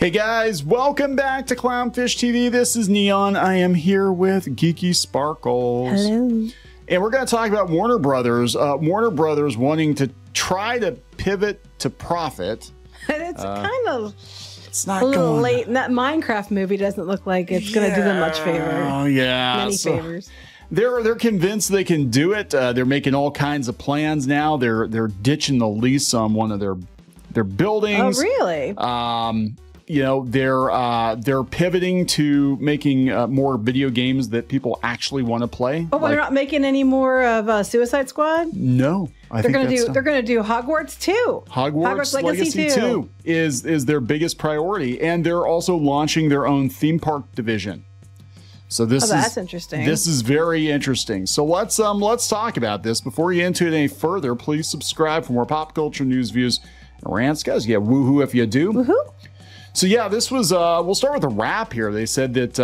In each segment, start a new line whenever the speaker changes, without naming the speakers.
Hey guys, welcome back to Clownfish TV. This is Kneon. I am here with Geeky Sparkles.
Hello.
And we're going to talk about Warner Brothers. Warner Brothers wanting to try to pivot to profit.
It's kind of
it's not
a little
going
late. And that Minecraft movie doesn't look like it's going to do them much favor.
Oh yeah,
Many favors.
They're convinced they can do it. They're making all kinds of plans now. They're ditching the lease on one of their buildings.
Oh really?
You know, they're pivoting to making more video games that people actually want to play.
Oh, they're not making any more of Suicide Squad?
No,
they're gonna do Hogwarts 2.
Hogwarts Legacy 2 is their biggest priority, and they're also launching their own theme park division. So that's
interesting.
This is very interesting. So let's talk about this. Before you get into it any further, please subscribe for more pop culture news, views, and rants, guys. Yeah, woohoo if you do.
Woohoo.
So yeah, this was, we'll start with a wrap here. They said that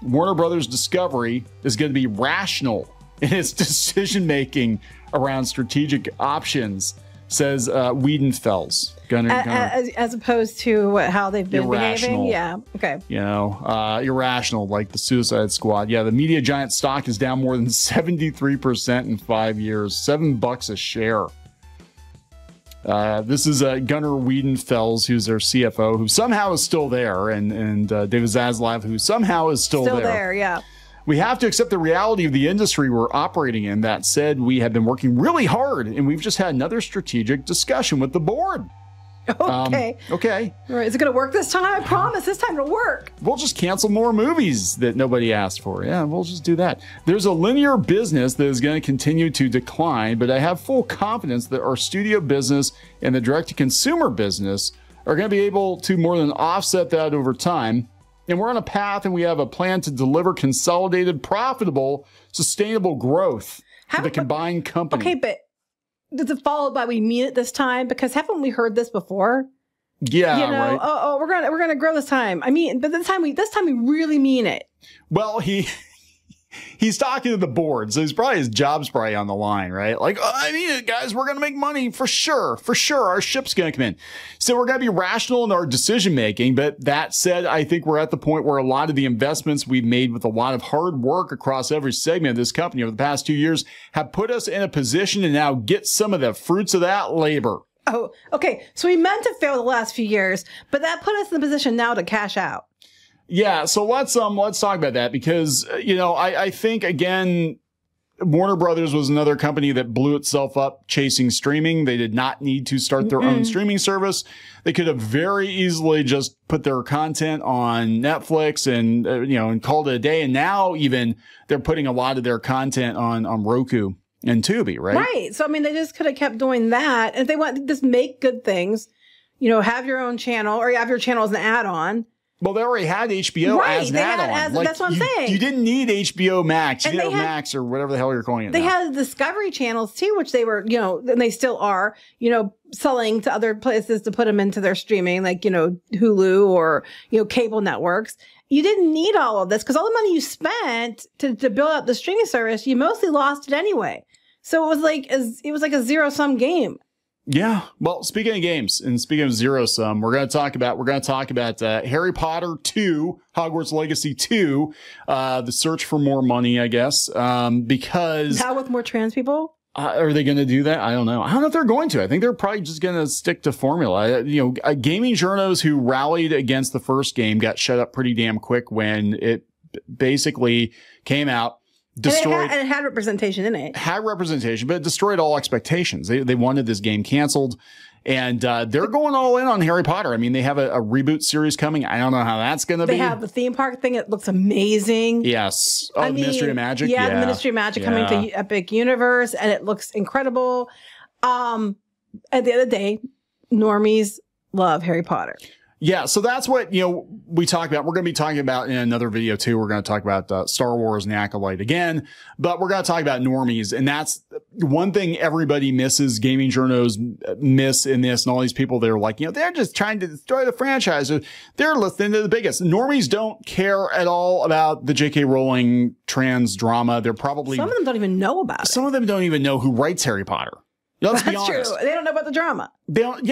Warner Brothers Discovery is going to be rational in its decision-making around strategic options, says Wiedenfels.
As opposed to how they've been
irrational.
behaving? Yeah, okay.
You know, irrational, like the Suicide Squad. Yeah, the media giant stock is down more than 73% in 5 years, $7 a share. This is Gunnar Wiedenfels, who's their CFO, who somehow is still there, and David Zaslav, who somehow is still there.
Yeah.
We have to accept the reality of the industry we're operating in. That said, we have been working really hard, and we've just had another strategic discussion with the board.
Okay.
Okay.
All right. Is it going to work this time? I promise this time it'll work.
We'll just cancel more movies that nobody asked for. Yeah, we'll just do that. There's a linear business that is going to continue to decline, but I have full confidence that our studio business and the direct-to-consumer business are going to be able to more than offset that over time. And we're on a path, and we have a plan to deliver consolidated, profitable, sustainable growth for the combined company.
Okay, but does it follow by we mean it this time? Because haven't we heard this before?
Yeah,
you know,
right.
Oh, we're gonna grow this time. I mean, but this time we really mean it.
Well, he's talking to the board, so his job's probably on the line, right? Like, oh, I mean it, guys, we're gonna make money for sure. Our ship's gonna come in, so we're gonna be rational in our decision making. But that said, I think we're at the point where a lot of the investments we've made with a lot of hard work across every segment of this company over the past 2 years have put us in a position to now get some of the fruits of that labor.
Oh, okay. So we meant to fail the last few years, but that put us in the position now to cash out.
Yeah, so let's talk about that, because you know, I think again, Warner Brothers was another company that blew itself up chasing streaming. They did not need to start their own streaming service. They could have very easily just put their content on Netflix and you know, and called it a day. And now even they're putting a lot of their content on Roku and Tubi, right?
Right. So I mean, they just could have kept doing that. And if they want to just make good things, you know, have your own channel, or have your channel as an add-on.
Well, they already had HBO as an add-on. Like,
that's what I'm saying.
You didn't need HBO Max. You didn't have Max or whatever the hell you're calling it.
They had Discovery channels too, which they were, you know, and they still are, you know, selling to other places to put them into their streaming, like, you know, Hulu or, you know, cable networks. You didn't need all of this because all the money you spent to build up the streaming service, you mostly lost it anyway. So it was like a zero-sum game.
Yeah. Well, speaking of games and speaking of zero sum, we're going to talk about Harry Potter 2, Hogwarts Legacy 2, the search for more money, I guess, because
now with more trans people.
Are they going to do that? I don't know. I don't know if they're going to. I think they're probably just going to stick to formula. You know, gaming journos who rallied against the first game got shut up pretty damn quick when it basically came out. Destroyed,
and it had representation in it.
Had representation, but it destroyed all expectations. They wanted this game canceled, and they're going all in on Harry Potter. I mean, they have a reboot series coming. I don't know how that's going to be.
They have the theme park thing. It looks amazing.
Yes. Oh, the Ministry of Magic.
Yeah, the Ministry of Magic coming to Epic Universe, and it looks incredible. At the end of the day, normies love Harry Potter.
Yeah, so that's what, you know, we talk about. We're going to be talking about in another video too. We're going to talk about Star Wars and the Acolyte again, but we're going to talk about normies. And that's one thing everybody misses, gaming journos miss in this, and all these people that are like, you know, they're just trying to destroy the franchise. They're listening to the biggest. Normies don't care at all about the J.K. Rowling trans drama. They're probably...
Some of them don't even know about it.
Some of them don't even know who writes Harry Potter. Let's be
That's
honest.
true. They don't know about the drama.
They don't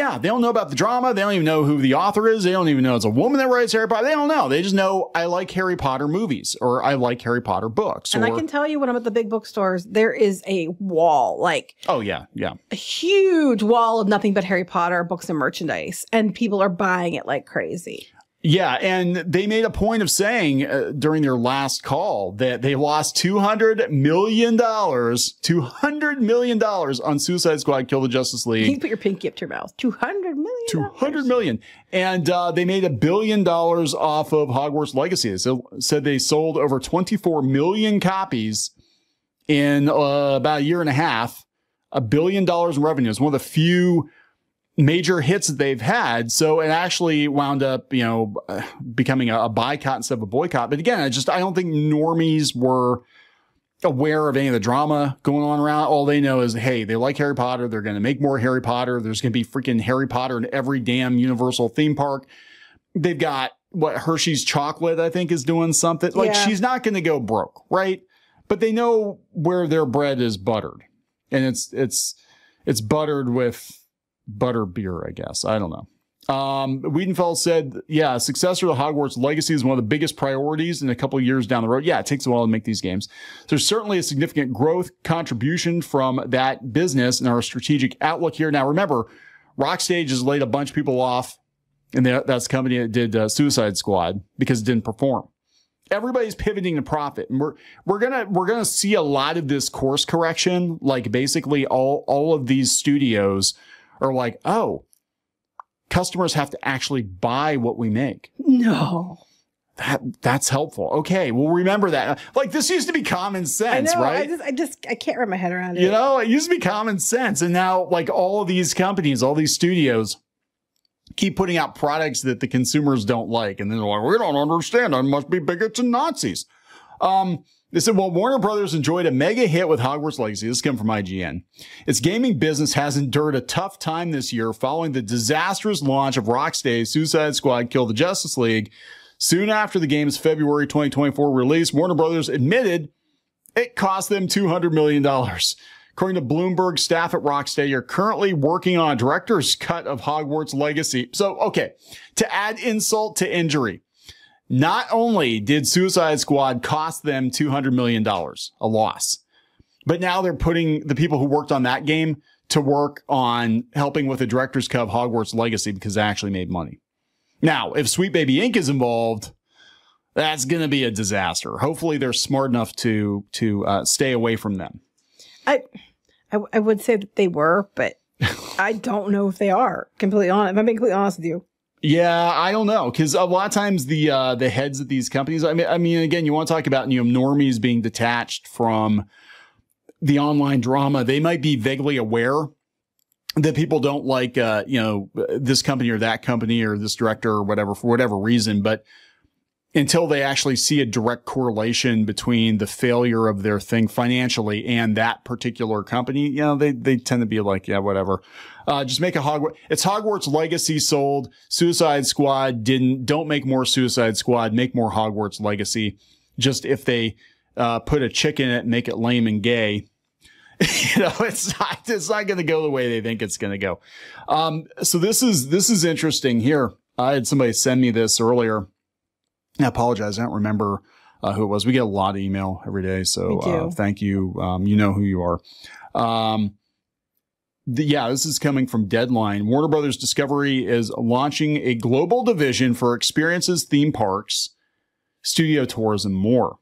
know about the drama. They don't even know who the author is. They don't even know it's a woman that writes Harry Potter. They don't know. They just know I like Harry Potter movies or I like Harry Potter books.
And I can tell you when I'm at the big bookstores, there is a wall, like a huge wall of nothing but Harry Potter books and merchandise. And people are buying it like crazy.
Yeah, and they made a point of saying during their last call that they lost $200 million on Suicide Squad Kill the Justice League.
You can put your pinky up to your mouth. $200 million.
$200 million. And they made $1 billion off of Hogwarts Legacy. They said they sold over 24 million copies in about a year and a half. $1 billion in revenue. It's one of the few major hits that they've had. So it actually wound up, becoming a boycott instead of a boycott. But again, I don't think normies were aware of any of the drama going on around. All they know is, hey, they like Harry Potter. They're going to make more Harry Potter. There's going to be freaking Harry Potter in every damn Universal theme park. They've got Hershey's chocolate, I think, is doing something. Like, she's not going to go broke, right? But they know where their bread is buttered. And it's buttered with butter beer, I guess. I don't know. Wiedenfeld said, successor to Hogwarts Legacy is one of the biggest priorities in a couple of years down the road. Yeah, it takes a while to make these games. There's certainly a significant growth contribution from that business and our strategic outlook here. Now, remember, Rockstage has laid a bunch of people off, and that's the company that did Suicide Squad because it didn't perform. Everybody's pivoting to profit, and we're gonna see a lot of this course correction. Like, basically all of these studios are like, oh, customers have to actually buy what we make.
No.
That's helpful. Okay, well, remember that. Like, this used to be common sense, right?
I can't wrap my head around it.
It used to be common sense. And now, like, all of these companies, all these studios keep putting out products that the consumers don't like. And then they're like, we don't understand. I must be bigots and Nazis. They said, well, Warner Brothers enjoyed a mega hit with Hogwarts Legacy. This came from IGN. Its gaming business has endured a tough time this year following the disastrous launch of Rocksteady's Suicide Squad Kill the Justice League. Soon after the game's February 2024 release, Warner Brothers admitted it cost them $200 million. According to Bloomberg, staff at Rocksteady are currently working on a director's cut of Hogwarts Legacy. So, okay, to add insult to injury, not only did Suicide Squad cost them $200 million, a loss, but now they're putting the people who worked on that game to work on helping with the director's cut of Hogwarts Legacy because they actually made money. Now, if Sweet Baby Inc. is involved, that's going to be a disaster. Hopefully they're smart enough to stay away from them.
I would say that they were, but I don't know if they are. Completely honest. If I'm being completely honest with you.
Yeah, I don't know, because a lot of times the heads of these companies, I mean, again, you want to talk about normies being detached from the online drama. They might be vaguely aware that people don't like this company or that company or this director or whatever for whatever reason, but until they actually see a direct correlation between the failure of their thing financially and that particular company, they tend to be like, yeah, whatever. Just make a Hogwarts. It's Hogwarts Legacy sold. Suicide Squad don't make more Suicide Squad, make more Hogwarts Legacy. Just if they put a chick in it and make it lame and gay, it's not going to go the way they think it's going to go. So this is interesting here. I had somebody send me this earlier. I apologize. I don't remember who it was. We get a lot of email every day. So thank you. You know who you are. This is coming from Deadline. Warner Brothers Discovery is launching a global division for experiences, theme parks, studio tours, and more.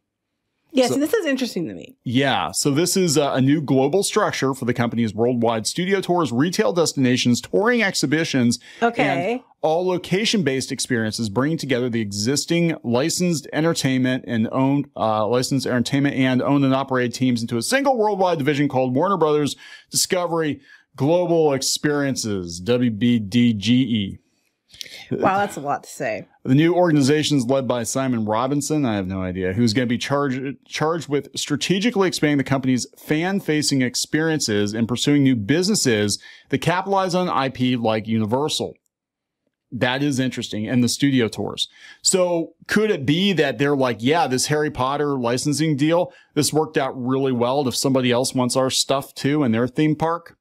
Yeah, so this is interesting to me.
Yeah, so this is a new global structure for the company's worldwide studio tours, retail destinations, touring exhibitions, and all location-based experiences, bringing together the existing licensed entertainment and owned and operated teams into a single worldwide division called Warner Brothers Discovery Global Experiences, WBDGE.
Wow, that's a lot to say.
The new organization is led by Simon Robinson, I have no idea, who's going to be charged with strategically expanding the company's fan-facing experiences and pursuing new businesses that capitalize on IP like Universal. That is interesting. And the studio tours. So could it be that they're like, yeah, this Harry Potter licensing deal, this worked out really well if somebody else wants our stuff too in their theme park?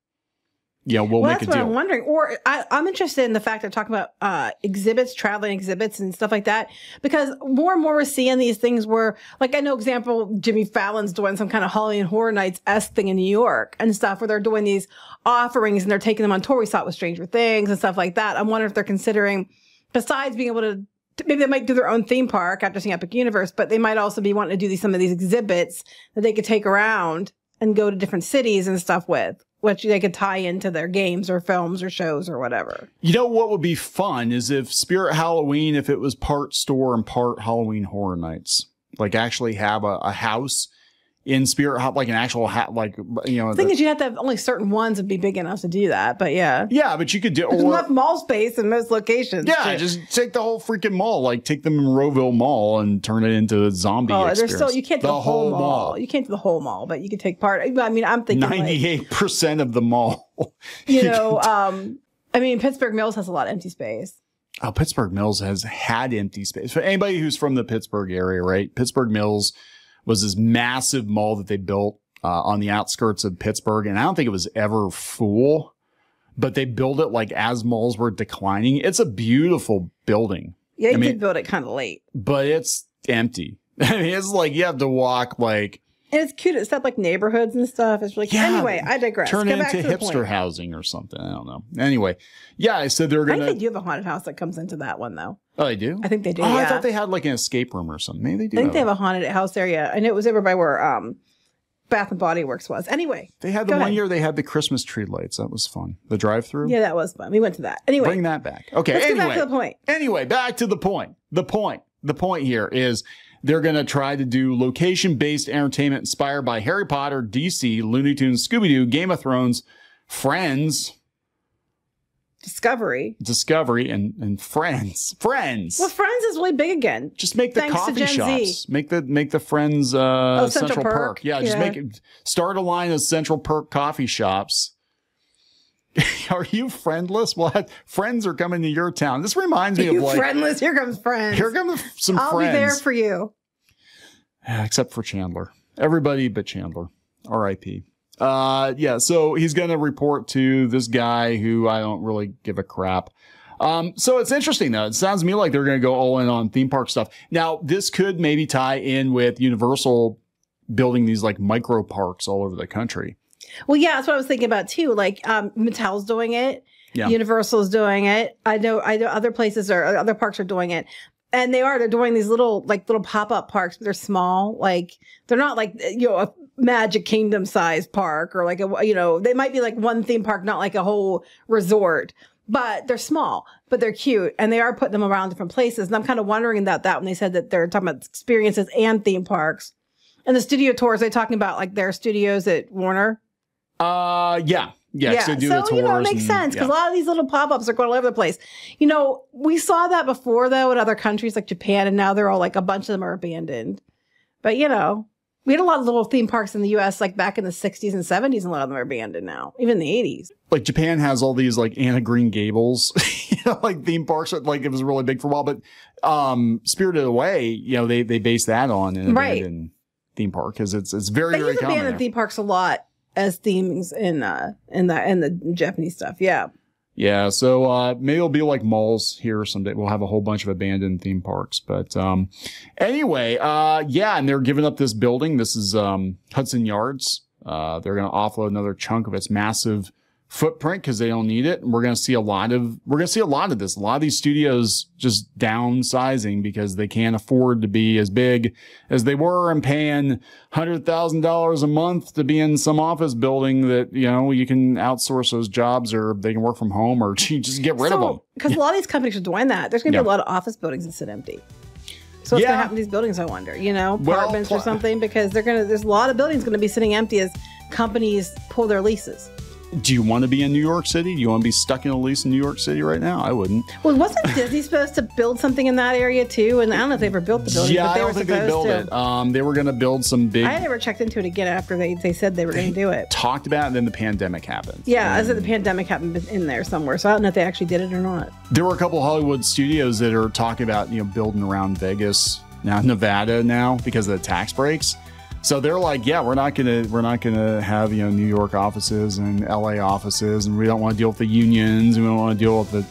you know, we'll make a deal.
That's what I'm wondering. Or I'm interested in the fact they're talking about exhibits, traveling exhibits and stuff like that. Because more and more we're seeing these things where, like, I know, example, Jimmy Fallon's doing some kind of Halloween Horror Nights-esque thing in New York and stuff where they're doing these offerings and they're taking them on tour. We saw it with Stranger Things and stuff like that. I'm wondering if they're considering, besides being able to, maybe they might do their own theme park after seeing Epic Universe, but they might also be wanting to do some of these exhibits that they could take around and go to different cities and stuff with, which they could tie into their games or films or shows or whatever.
You know what would be fun is if Spirit Halloween, if it was part store and part Halloween Horror Nights, like actually have a house in Spirit, like an actual like, you know.
The thing is, you have to have only certain ones would be big enough to do that, but yeah.
Yeah, but you could do.
There's enough mall space in most locations.
Yeah, just take the whole freaking mall, like take them in Monroeville Mall and turn it into a zombie experience.
There's still, you can't do the whole mall. You can't do the whole mall, but you can take part. I mean, I'm thinking
98% of the mall.
You know, I mean, Pittsburgh Mills has a lot of empty space.
Oh, Pittsburgh Mills has had empty space. For anybody who's from the Pittsburgh area, right? Pittsburgh Mills was this massive mall that they built on the outskirts of Pittsburgh. And I don't think it was ever full, but they built it like as malls were declining. It's a beautiful building.
Yeah, you did build it kind of late.
But it's empty. I mean, it's like you have to walk like...
And it's cute. It's up like neighborhoods and stuff. It's really cute.
Yeah,
anyway, I digress.
Turn it into hipster housing or something. I don't know. Anyway, yeah, I said they're going to...
I think they do have a haunted house that comes into that one, though.
Oh, they do?
I think they do,
Oh,
yeah.
I thought they had like an escape room or something. Maybe they do.
I think they have a haunted house area. I know it was over by where Bath and Body Works was. Anyway.
They had the one year they had the Christmas tree lights. That was fun. The drive-through.
Yeah, that was fun. We went to that. Anyway.
Bring that back. Okay,
let's
anyway.
get back to the point.
Anyway, back to the point. The point here is they're going to try to do location-based entertainment inspired by Harry Potter, DC, Looney Tunes, Scooby-Doo, Game of Thrones, Friends,
Discovery,
and Friends.
Well, Friends is really big again.
Just make the coffee shops. Make the Friends Central Perk. Yeah, just make it. Start a line of Central Perk coffee shops. Are you friendless? Well, friends are coming to your town. This reminds me of like
friendless. Here comes Friends.
Here comes some friends.
I'll be there for you.
Except for Chandler. Everybody but Chandler. R.I.P. Yeah, so he's going to report to this guy who I don't really give a crap. So it's interesting though. It sounds to me like they're going to go all in on theme park stuff. Now, this could maybe tie in with Universal building these like micro parks all over the country.
Well, yeah, that's what I was thinking about too. Like, Mattel's doing it. Yeah. Universal's doing it. I know other places other parks are doing it. And they're doing these little pop-up parks, but they're small. Like, they're not like, you know, a Magic Kingdom size park or like they might be like one theme park, not like a whole resort, but they're small, but they're cute. And they are putting them around different places. And I'm kind of wondering about that when they said that they're talking about experiences and theme parks. And the studio tours, they're talking about like their studios at Warner.
Yeah. So
it makes sense because a lot of these little pop-ups are going all over the place. You know, we saw that before though in other countries like Japan, and now they're all like a bunch of them are abandoned. But you know, we had a lot of little theme parks in the U.S. like back in the 60s and 70s, and a lot of them are abandoned now, even in the 80s.
Like Japan has all these like Anna Green Gables, like theme parks. Like it was really big for a while, but Spirited Away, you know, they base that on an abandoned theme park because it's very very common. They use abandoned
theme parks a lot as themes in the Japanese stuff. Yeah, so
maybe it'll be like malls here someday. We'll have a whole bunch of abandoned theme parks. But anyway, and they're giving up this building. This is Hudson Yards. They're going to offload another chunk of its massive footprint because they don't need it. And we're going to see a lot of this. A lot of these studios just downsizing because they can't afford to be as big as they were and paying $100,000 a month to be in some office building that, you know, you can outsource those jobs or they can work from home or just get rid of them.
Because a lot of these companies are doing that. There's going to be a lot of office buildings that sit empty. So what's going to happen to these buildings, I wonder, you know, apartments or something, because there's a lot of buildings going to be sitting empty as companies pull their leases.
Do you want to be in New York City? Do you want to be stuck in a lease in New York City right now? I wouldn't.
Well, wasn't Disney supposed to build something in that area too? And I don't know if they ever built the building.
Yeah,
but
I don't think they built it. They were going to build some big...
I never checked into it again after they said they were going to do it.
Talked about it, and then the pandemic happened.
Yeah, I said the pandemic happened in there somewhere, so I don't know if they actually did it or not.
There were a couple of Hollywood studios that are talking about, you know, building around Vegas, now Nevada now, because of the tax breaks. So they're like, yeah, we're not gonna have, you know, New York offices and LA offices, and we don't want to deal with the unions, and we don't want to deal with the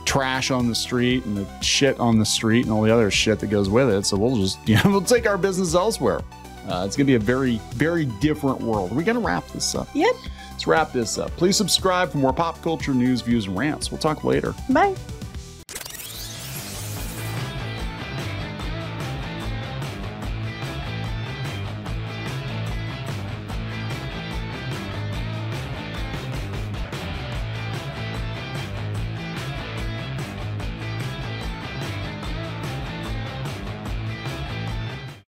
trash on the street and the shit on the street and all the other shit that goes with it. So we'll just, you know, we'll take our business elsewhere. It's gonna be a very, very different world. We're gonna wrap this up.
Yep.
Let's wrap this up. Please subscribe for more pop culture news, views, and rants. We'll talk later.
Bye.